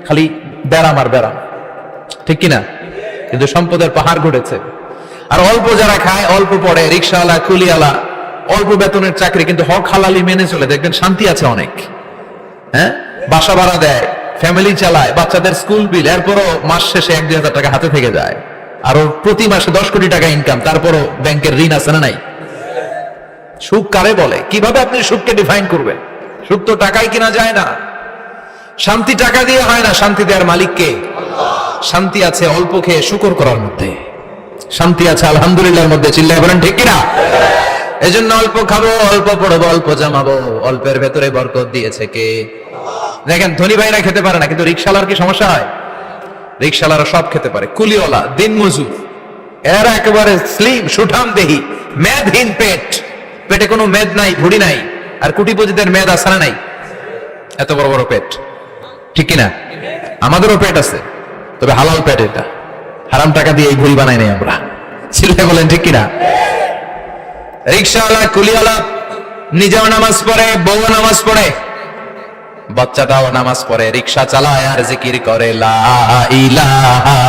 খালি ব্যারাম আর ব্যারাম, ঠিক কিনা? কিন্তু সম্পদের পাহাড় ঘটেছে। আর অল্প যারা খায়, অল্প পড়ে, রিক্সাওয়ালা, কুলিওয়ালা, অল্প বেতনের চাকরি, কিন্তু হক হালালি মেনে চলে, দেখবেন শান্তি আছে অনেক। হ্যাঁ, বাসা ভাড়া দেয়, ফ্যামিলি চালায়, বাচ্চাদের স্কুল বিল, এরপরও মাস শেষে 1-2 হাজার টাকা হাতে থেকে যায়। আর ওর প্রতি মাসে 10 কোটি টাকা ইনকাম, তারপরও ব্যাংকের ঋণ আছে না নাই? সুখ কারে বলে? কিভাবে আপনি সুখকে ডিফাইন করবেন? সুখ তো টাকায় কিনা যায় না। শান্তি টাকা দিয়ে হয় না, শান্তি দেওয়ার মালিক কে? শান্তি আছে অল্প খেয়ে শুকর করার মধ্যে, শান্তি আছে আলহামদুলিল্লাহর মধ্যে। চিল্লায় বলেন ঠিক কিনা? এজন্য অল্প খাবো, অল্প পড়বো, অল্প জামাবো, অল্পের ভেতরে বরকত দিয়েছে কে? দেখেন, ধনী ভাইরা খেতে পারে না, কিন্তু রিক্সাওয়ালার কি সমস্যা হয়? রিক্সাওয়ালারা সব খেতে পারে। কুলিওয়ালা, দিন মজুর, এরা একেবারে স্লিম সুঠাম দেহি, মেদহীন পেট, পেটে কোনো মেদ নাই, ভুড়ি নাই। আর কোটিপতিদের মেদ আছে না নাই? এত বড় বড় পেট, ঠিক কিনা? আমাদেরও পেট আছে, তবে হালাল পেট। এটা হারাম টাকা দিয়ে এই ভুড়ি বানাই নাই আমরা। চিল্লায় বলেন ঠিক কিনা? রিক্সাওয়ালা, কুলিওয়ালা নিজেও নামাজ পড়ে, বউ নামাজ পড়ে, বাচ্চাটাও নামাজ পড়ে, রিক্সা চালায় আর জিকির করে লা ইলাহা